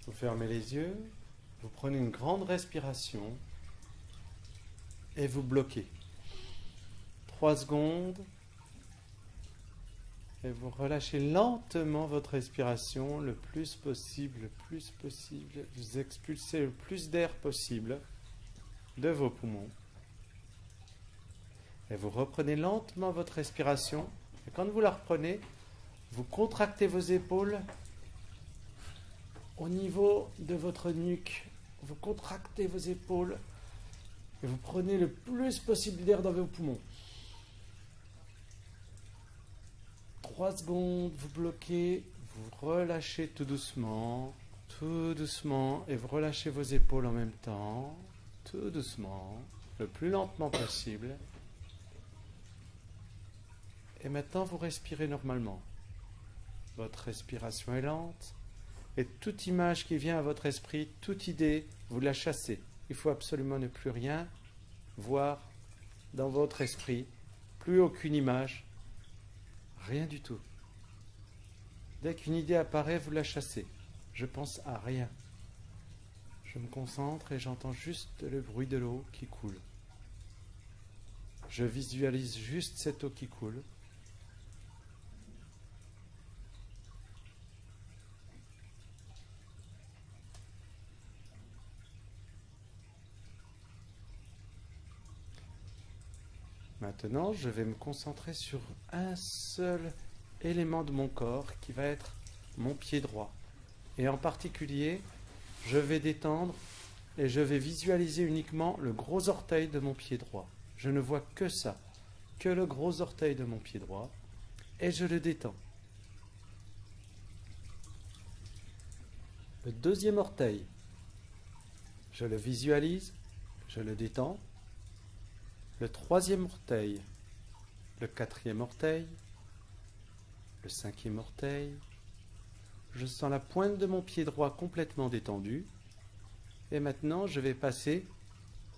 Vous fermez les yeux, vous prenez une grande respiration et vous bloquez. 3 secondes et vous relâchez lentement votre respiration le plus possible, Vous expulsez le plus d'air possible de vos poumons. Et vous reprenez lentement votre respiration. Et quand vous la reprenez, vous contractez vos épaules au niveau de votre nuque. Vous contractez vos épaules et vous prenez le plus possible d'air dans vos poumons. 3 secondes, vous bloquez, vous relâchez tout doucement, et vous relâchez vos épaules en même temps, tout doucement, le plus lentement possible. Et maintenant, vous respirez normalement. Votre respiration est lente. Et toute image qui vient à votre esprit, toute idée, vous la chassez. Il faut absolument ne plus rien voir dans votre esprit. Plus aucune image. Rien du tout. Dès qu'une idée apparaît, vous la chassez. Je pense à rien. Je me concentre et j'entends juste le bruit de l'eau qui coule. Je visualise juste cette eau qui coule. Maintenant, je vais me concentrer sur un seul élément de mon corps qui va être mon pied droit. Et en particulier, je vais détendre et je vais visualiser uniquement le gros orteil de mon pied droit. Je ne vois que ça, que le gros orteil de mon pied droit, et je le détends. Le deuxième orteil, je le visualise, je le détends. Le troisième orteil, le quatrième orteil, le cinquième orteil. Je sens la pointe de mon pied droit complètement détendue. Et maintenant, je vais passer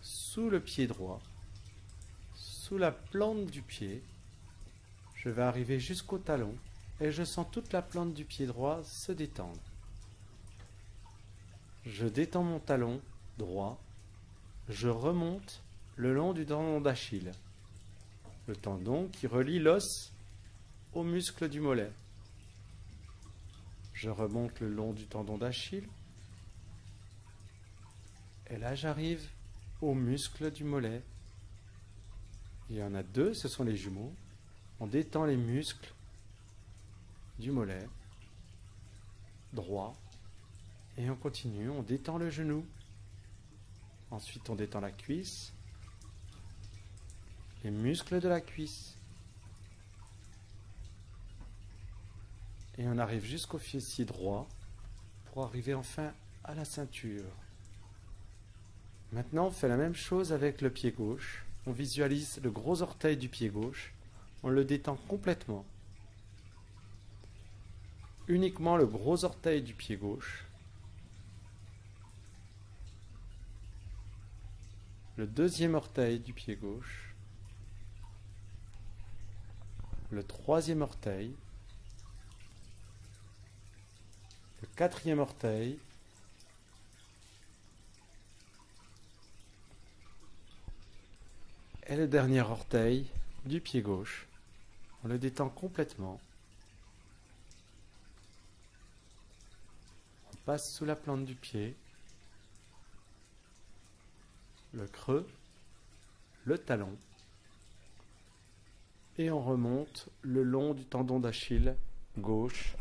sous le pied droit, sous la plante du pied. Je vais arriver jusqu'au talon et je sens toute la plante du pied droit se détendre. Je détends mon talon droit. Je remonte le long du tendon d'Achille, le tendon qui relie l'os au muscle du mollet. Je remonte le long du tendon d'Achille, et là j'arrive au muscle du mollet. Il y en a 2, ce sont les jumeaux. On détend les muscles du mollet droit, et on continue, on détend le genou. Ensuite on détend la cuisse, les muscles de la cuisse. Et on arrive jusqu'au fessier droit pour arriver enfin à la ceinture. Maintenant, on fait la même chose avec le pied gauche. On visualise le gros orteil du pied gauche. On le détend complètement. Uniquement le gros orteil du pied gauche. Le deuxième orteil du pied gauche. Le troisième orteil, le quatrième orteil, et le dernier orteil du pied gauche. On le détend complètement. On passe sous la plante du pied, le creux, le talon, et on remonte le long du tendon d'Achille gauche.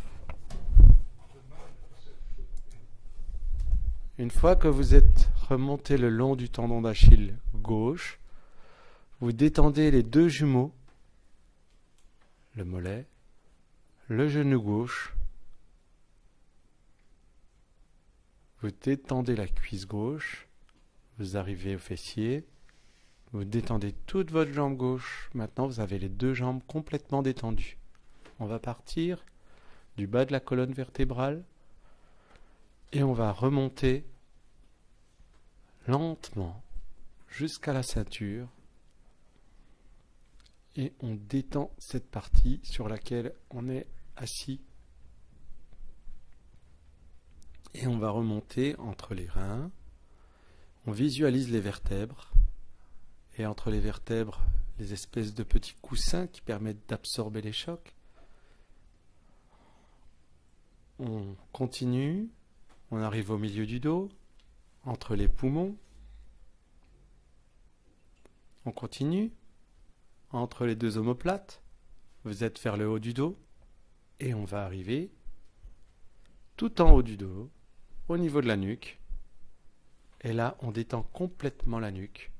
Une fois que vous êtes remonté le long du tendon d'Achille gauche, vous détendez les 2 jumeaux, le mollet, le genou gauche. Vous détendez la cuisse gauche, vous arrivez au fessier. Vous détendez toute votre jambe gauche. Maintenant, vous avez les 2 jambes complètement détendues. On va partir du bas de la colonne vertébrale et on va remonter lentement jusqu'à la ceinture. Et on détend cette partie sur laquelle on est assis. Et on va remonter entre les reins. On visualise les vertèbres. Et entre les vertèbres, les espèces de petits coussins qui permettent d'absorber les chocs. On continue. On arrive au milieu du dos, entre les poumons. On continue. Entre les deux omoplates. Vous êtes vers le haut du dos. Et on va arriver tout en haut du dos, au niveau de la nuque. Et là, on détend complètement la nuque.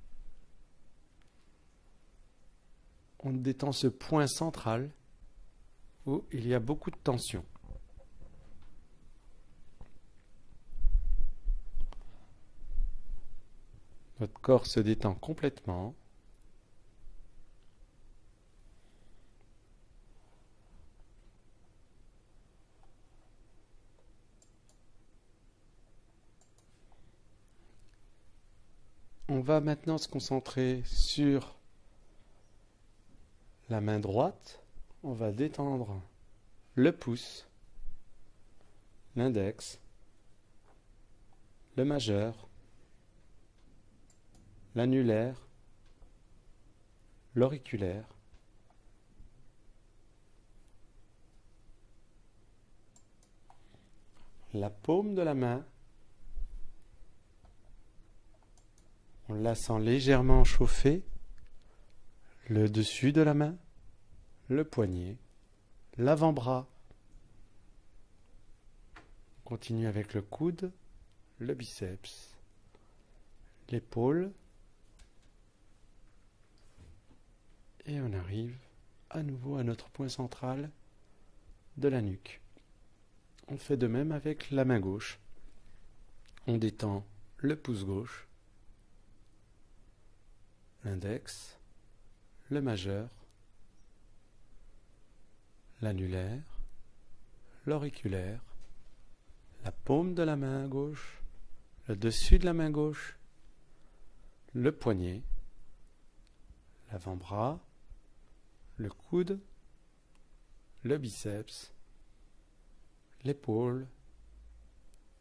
On détend ce point central où il y a beaucoup de tension. Votre corps se détend complètement. On va maintenant se concentrer sur la main droite. On va détendre le pouce, l'index, le majeur, l'annulaire, l'auriculaire, la paume de la main. On la sent légèrement chauffer, le dessus de la main, le poignet, l'avant-bras. On continue avec le coude, le biceps, l'épaule. Et on arrive à nouveau à notre point central de la nuque. On fait de même avec la main gauche. On détend le pouce gauche, l'index, le majeur, l'annulaire, l'auriculaire, la paume de la main gauche, le dessus de la main gauche, le poignet, l'avant-bras, le coude, le biceps, l'épaule,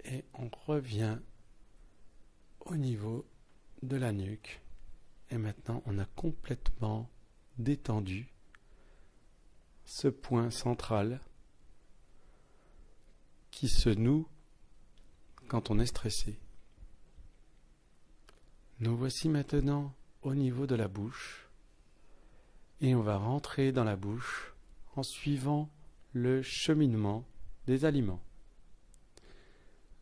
et on revient au niveau de la nuque. Et maintenant, on a complètement détendu ce point central qui se noue quand on est stressé. Nous voici maintenant au niveau de la bouche et on va rentrer dans la bouche en suivant le cheminement des aliments.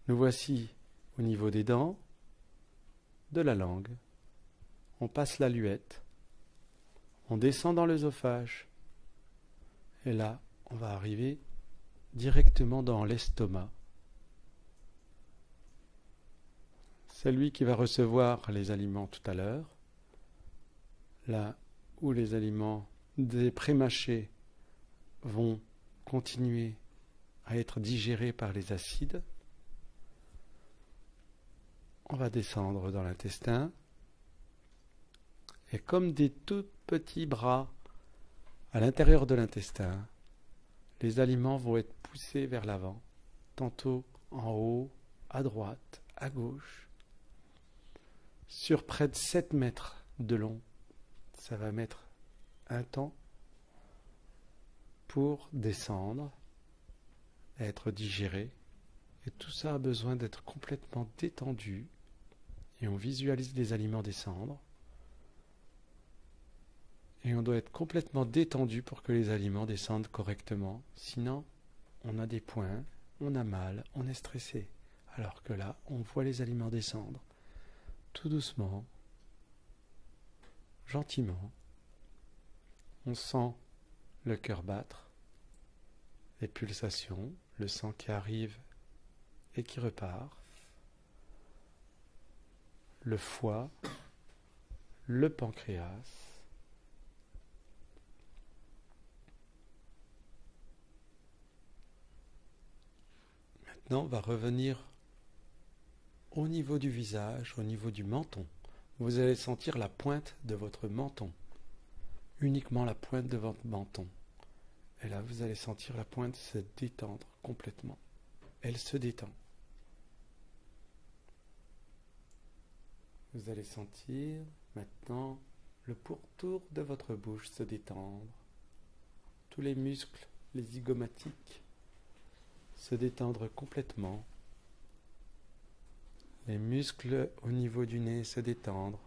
Nous voici au niveau des dents, de la langue. On passe la luette, on descend dans l'œsophage, et là, on va arriver directement dans l'estomac. C'est lui qui va recevoir les aliments tout à l'heure, là où les aliments des prémâchés vont continuer à être digérés par les acides. On va descendre dans l'intestin. Et comme des tout petits bras à l'intérieur de l'intestin, les aliments vont être poussés vers l'avant, tantôt en haut, à droite, à gauche, sur près de 7 mètres de long. Ça va mettre un temps pour descendre, être digéré. Et tout ça a besoin d'être complètement détendu. Et on visualise les aliments descendre. Et on doit être complètement détendu pour que les aliments descendent correctement. Sinon, on a des points, on a mal, on est stressé. Alors que là, on voit les aliments descendre. Tout doucement, gentiment. On sent le cœur battre, les pulsations, le sang qui arrive et qui repart. Le foie, le pancréas. Maintenant, on va revenir au niveau du visage, au niveau du menton. Vous allez sentir la pointe de votre menton. Uniquement la pointe de votre menton. Et là, vous allez sentir la pointe se détendre complètement. Elle se détend. Vous allez sentir maintenant le pourtour de votre bouche se détendre. Tous les muscles, les zygomatiques, se détendre complètement. Les muscles au niveau du nez se détendre.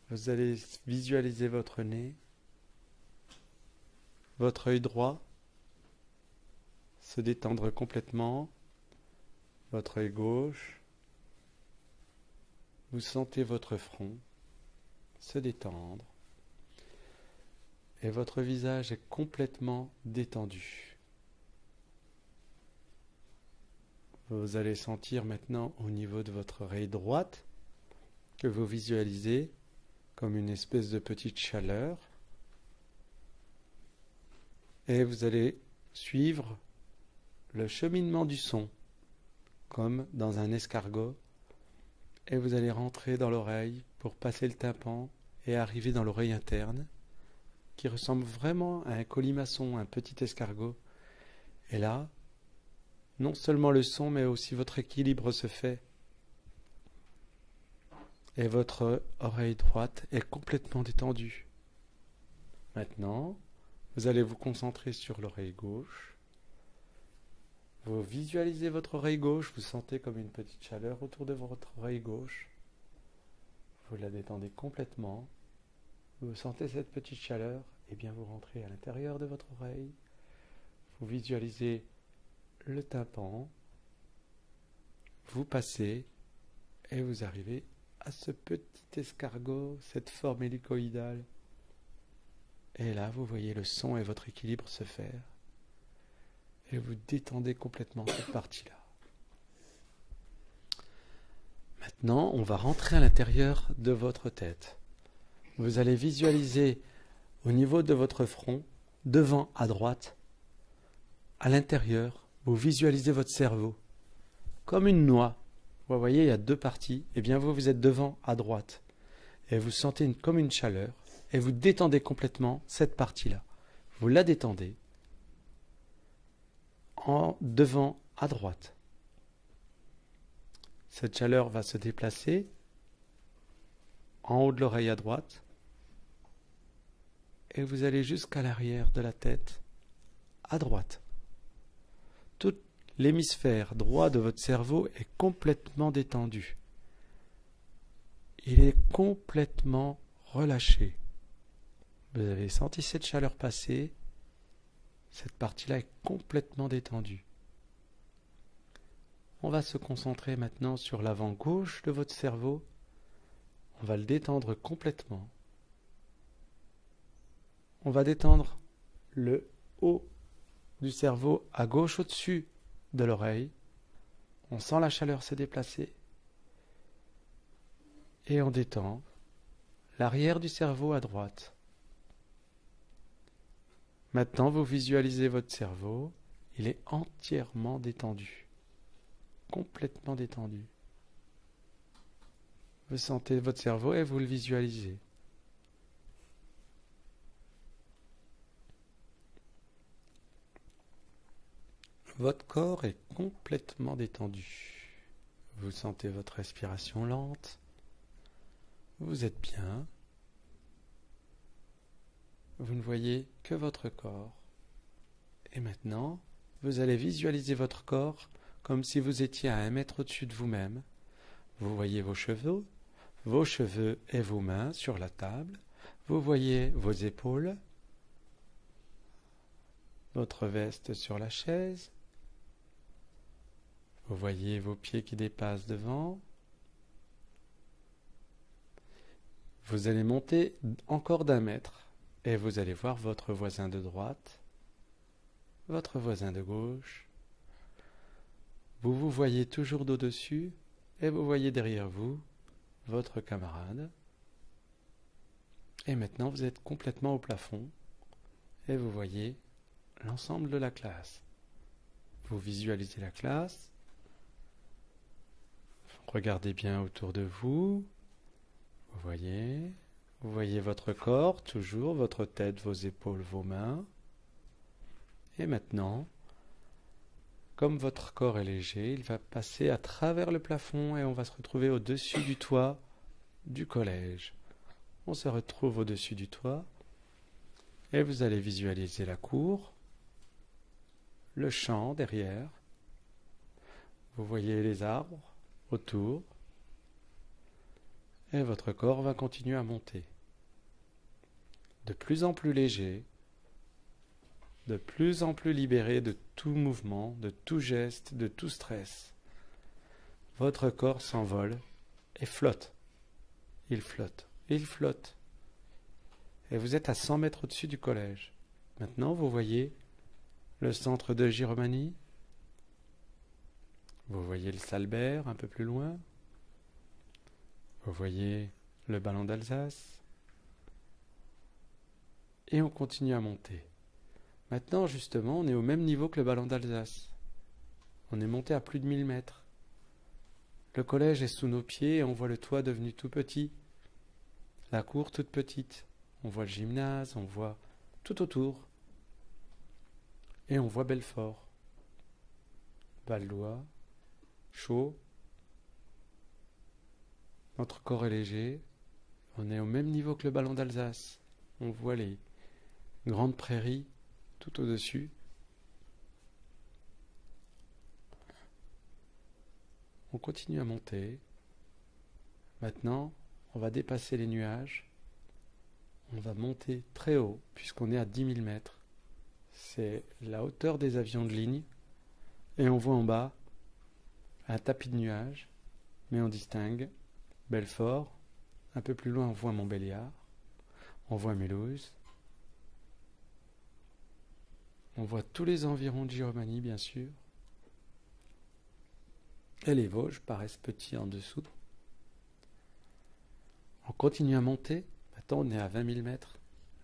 Vous allez visualiser votre nez, votre œil droit se détendre complètement, votre œil gauche. Vous sentez votre front se détendre et votre visage est complètement détendu. Vous allez sentir maintenant au niveau de votre oreille droite que vous visualisez comme une espèce de petite chaleur et vous allez suivre le cheminement du son comme dans un escargot et vous allez rentrer dans l'oreille pour passer le tympan et arriver dans l'oreille interne qui ressemble vraiment à un colimaçon, un petit escargot. Et là, non seulement le son mais aussi votre équilibre se fait et votre oreille droite est complètement détendue. Maintenant, vous allez vous concentrer sur l'oreille gauche. Vous visualisez votre oreille gauche, vous sentez comme une petite chaleur autour de votre oreille gauche. Vous la détendez complètement. Vous sentez cette petite chaleur, et bien vous rentrez à l'intérieur de votre oreille. Vous visualisez le tympan. Vous passez et vous arrivez à ce petit escargot, cette forme hélicoïdale. Et là, vous voyez le son et votre équilibre se faire. Et vous détendez complètement cette partie-là. Maintenant, on va rentrer à l'intérieur de votre tête. Vous allez visualiser au niveau de votre front, devant à droite, à l'intérieur, vous visualisez votre cerveau comme une noix. Vous voyez, il y a deux parties. Et bien vous êtes devant à droite. Et vous sentez comme une chaleur. Et vous détendez complètement cette partie-là. Vous la détendez en devant à droite. Cette chaleur va se déplacer en haut de l'oreille à droite et vous allez jusqu'à l'arrière de la tête à droite. Tout l'hémisphère droit de votre cerveau est complètement détendu. Il est complètement relâché. Vous avez senti cette chaleur passer. Cette partie-là est complètement détendue. On va se concentrer maintenant sur l'avant gauche de votre cerveau. On va le détendre complètement. On va détendre le haut du cerveau à gauche au-dessus de l'oreille. On sent la chaleur se déplacer. Et on détend l'arrière du cerveau à droite. Maintenant, vous visualisez votre cerveau. Il est entièrement détendu. Complètement détendu. Vous sentez votre cerveau et vous le visualisez. Votre corps est complètement détendu. Vous sentez votre respiration lente. Vous êtes bien. Vous ne voyez que votre corps. Et maintenant, vous allez visualiser votre corps comme si vous étiez à 1 mètre au-dessus de vous-même. Vous voyez vos cheveux et vos mains sur la table. Vous voyez vos épaules, votre veste sur la chaise. Vous voyez vos pieds qui dépassent devant. Vous allez monter encore d'1 mètre et vous allez voir votre voisin de droite, votre voisin de gauche. Vous vous voyez toujours d'au-dessus et vous voyez derrière vous votre camarade. Et maintenant vous êtes complètement au plafond et vous voyez l'ensemble de la classe. Vous visualisez la classe. Regardez bien autour de vous. Vous voyez votre corps, toujours votre tête, vos épaules, vos mains. Et maintenant, comme votre corps est léger, il va passer à travers le plafond et on va se retrouver au-dessus du toit du collège. On se retrouve au-dessus du toit et vous allez visualiser la cour, le champ derrière. Vous voyez les arbres autour et votre corps va continuer à monter. De plus en plus léger, de plus en plus libéré de tout mouvement, de tout geste, de tout stress. Votre corps s'envole et flotte. Il flotte, il flotte. Et vous êtes à 100 mètres au-dessus du collège. Maintenant, vous voyez le centre de Giromagny. Vous voyez le Salbert un peu plus loin. Vous voyez le ballon d'Alsace. Et on continue à monter. Maintenant, justement, on est au même niveau que le ballon d'Alsace. On est monté à plus de 1000 mètres. Le collège est sous nos pieds et on voit le toit devenu tout petit. La cour toute petite. On voit le gymnase, on voit tout autour. Et on voit Belfort. Val-d'Oie, chaud. Notre corps est léger. On est au même niveau que le ballon d'Alsace. On voit les grandes prairies tout au-dessus. On continue à monter. Maintenant, on va dépasser les nuages. On va monter très haut, puisqu'on est à 10 000 mètres. C'est la hauteur des avions de ligne. Et on voit en bas un tapis de nuages. Mais on distingue Belfort. Un peu plus loin, on voit Montbéliard. On voit Mulhouse. On voit tous les environs de Giromagny, bien sûr. Et les Vosges paraissent petits en dessous. On continue à monter. Maintenant, on est à 20 000 mètres.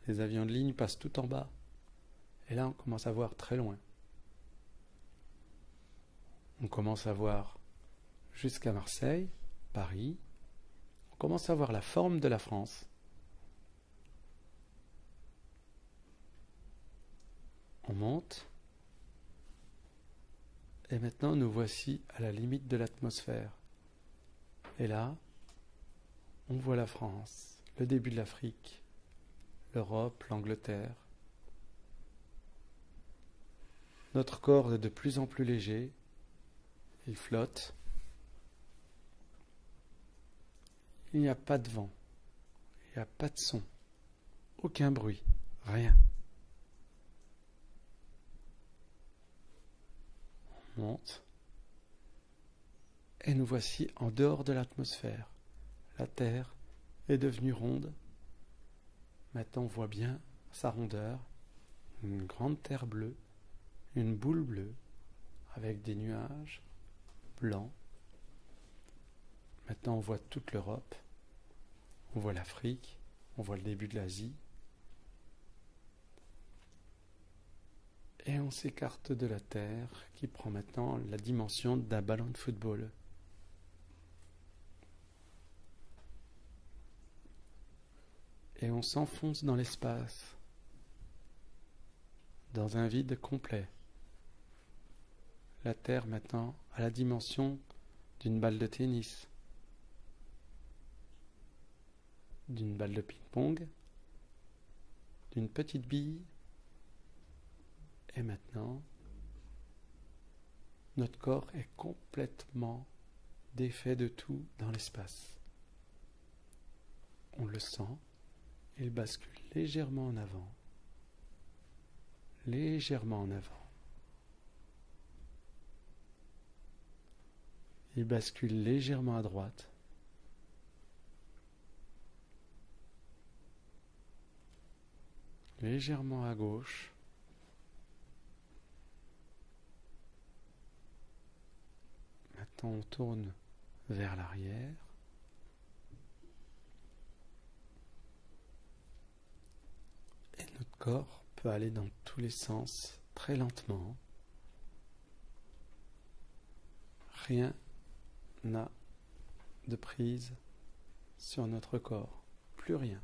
Les avions de ligne passent tout en bas. Et là, on commence à voir très loin. On commence à voir jusqu'à Marseille, Paris. On commence à voir la forme de la France. On monte. Et maintenant, nous voici à la limite de l'atmosphère. Et là, on voit la France, le début de l'Afrique, l'Europe, l'Angleterre. Notre corps est de plus en plus léger. Il flotte. Il n'y a pas de vent. Il n'y a pas de son. Aucun bruit. Rien. On monte. Et nous voici en dehors de l'atmosphère. La Terre est devenue ronde. Maintenant, on voit bien sa rondeur. Une grande terre bleue. Une boule bleue. Avec des nuages blancs. Maintenant, on voit toute l'Europe. On voit l'Afrique. On voit le début de l'Asie. Et on s'écarte de la Terre qui prend maintenant la dimension d'un ballon de football. Et on s'enfonce dans l'espace, dans un vide complet. La Terre maintenant a la dimension d'une balle de tennis, d'une balle de ping-pong, d'une petite bille. Et maintenant, notre corps est complètement défait de tout dans l'espace. On le sent, il bascule légèrement en avant. Légèrement en avant. Il bascule légèrement à droite. Légèrement à gauche. Maintenant, on tourne vers l'arrière. Et notre corps peut aller dans tous les sens très lentement. Rien n'a de prise sur notre corps. Plus rien.